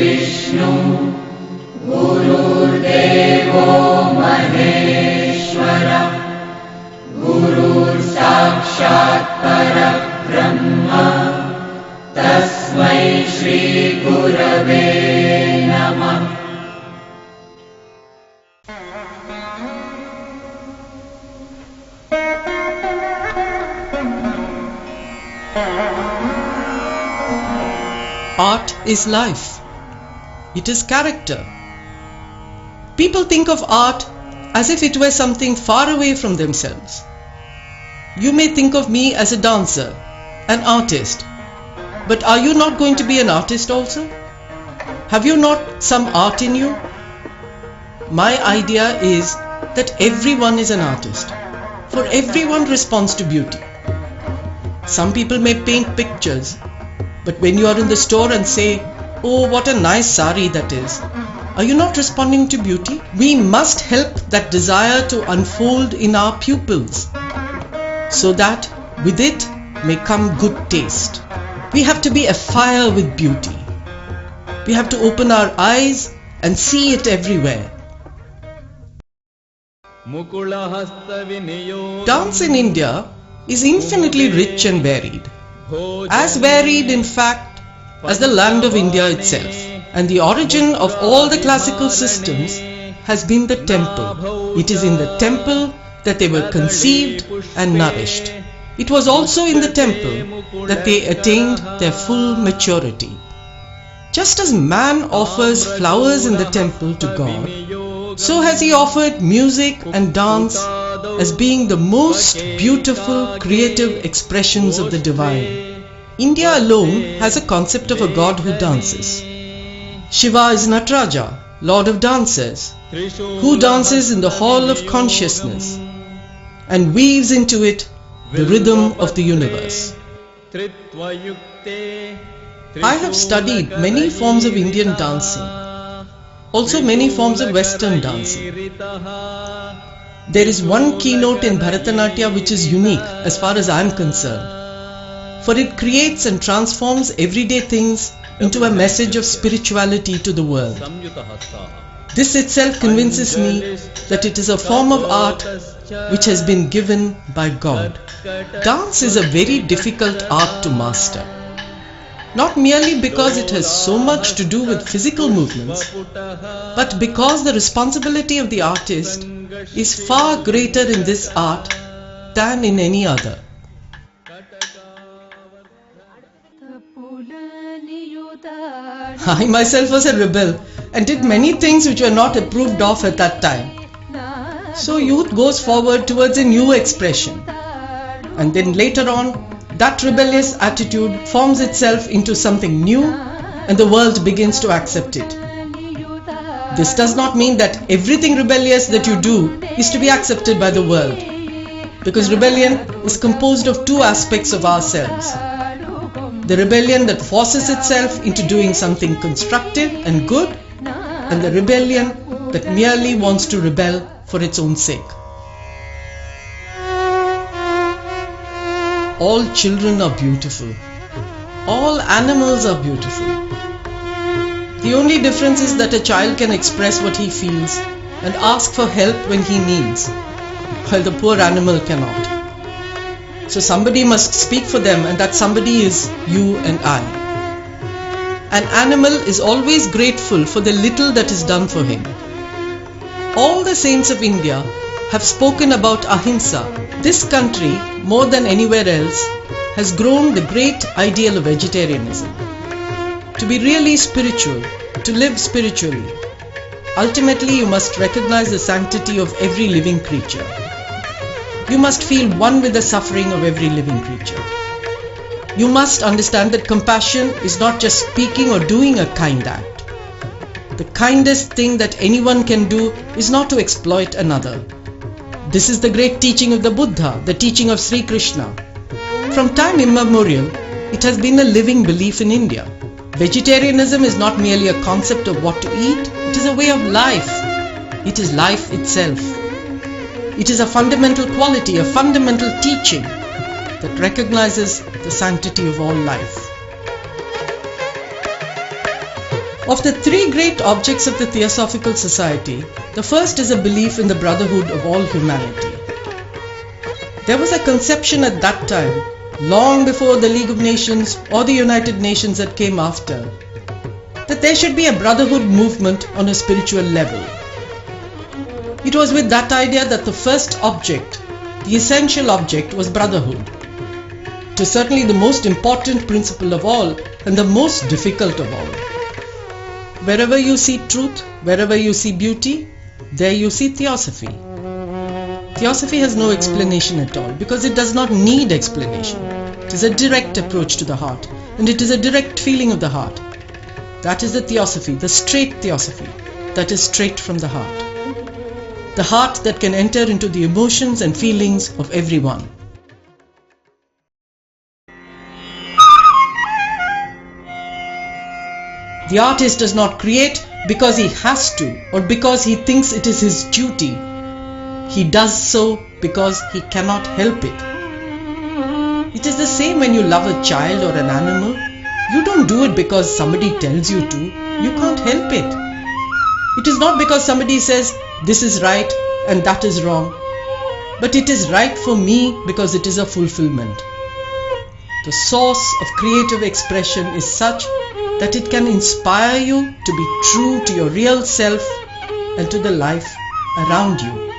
Vishnu Gurudevo Maheshwara Gurur Sakshat Parabrahma Tasmai Shri Gurave Namah. Art is life. It is character. People think of art as if it were something far away from themselves. You may think of me as a dancer, an artist. But are you not going to be an artist also? Have you not some art in you? My idea is that everyone is an artist, for everyone responds to beauty. Some people may paint pictures, but when you are in the store and say, "Oh, what a nice sari that is," are you not responding to beauty? We must help that desire to unfold in our pupils, so that with it may come good taste. We have to be afire with beauty. We have to open our eyes and see it everywhere. Dance in India is infinitely rich and varied. As varied, in fact, as the land of India itself. And the origin of all the classical systems has been the temple. It is in the temple that they were conceived and nourished. It was also in the temple that they attained their full maturity. Just as man offers flowers in the temple to God, so has he offered music and dance as being the most beautiful creative expressions of the divine. India alone has a concept of a god who dances. Shiva is Nataraja, Lord of Dancers, who dances in the hall of consciousness and weaves into it the rhythm of the universe. I have studied many forms of Indian dancing, also many forms of Western dancing. There is one keynote in Bharatanatyam which is unique as far as I am concerned, for it creates and transforms everyday things into a message of spirituality to the world. This itself convinces me that it is a form of art which has been given by God. Dance is a very difficult art to master. Not merely because it has so much to do with physical movements, but because the responsibility of the artist is far greater in this art than in any other. I myself was a rebel and did many things which were not approved of at that time. So youth goes forward towards a new expression, and then later on that rebellious attitude forms itself into something new and the world begins to accept it. This does not mean that everything rebellious that you do is to be accepted by the world, because rebellion is composed of two aspects of ourselves. The rebellion that forces itself into doing something constructive and good, and the rebellion that merely wants to rebel for its own sake. All children are beautiful. All animals are beautiful. The only difference is that a child can express what he feels and ask for help when he needs, while the poor animal cannot. So somebody must speak for them, and that somebody is you and I. An animal is always grateful for the little that is done for him. All the saints of India have spoken about ahimsa. This country, more than anywhere else, has grown the great ideal of vegetarianism. To be really spiritual, to live spiritually, ultimately you must recognize the sanctity of every living creature. You must feel one with the suffering of every living creature. You must understand that compassion is not just speaking or doing a kind act. The kindest thing that anyone can do is not to exploit another. This is the great teaching of the Buddha, the teaching of Sri Krishna. From time immemorial, it has been a living belief in India. Vegetarianism is not merely a concept of what to eat, it is a way of life. It is life itself. It is a fundamental quality, a fundamental teaching that recognizes the sanctity of all life. Of the three great objects of the Theosophical Society, the first is a belief in the brotherhood of all humanity. There was a conception at that time, long before the League of Nations or the United Nations that came after, that there should be a brotherhood movement on a spiritual level. It was with that idea that the first object, the essential object, was brotherhood. It is certainly the most important principle of all and the most difficult of all. Wherever you see truth, wherever you see beauty, there you see theosophy. Theosophy has no explanation at all because it does not need explanation. It is a direct approach to the heart, and it is a direct feeling of the heart. That is the theosophy, the straight theosophy, that is straight from the heart. The heart that can enter into the emotions and feelings of everyone. The artist does not create because he has to or because he thinks it is his duty. He does so because he cannot help it. It is the same when you love a child or an animal. You don't do it because somebody tells you to. You can't help it. It is not because somebody says this is right and that is wrong. But it is right for me because it is a fulfillment. The source of creative expression is such that it can inspire you to be true to your real self and to the life around you.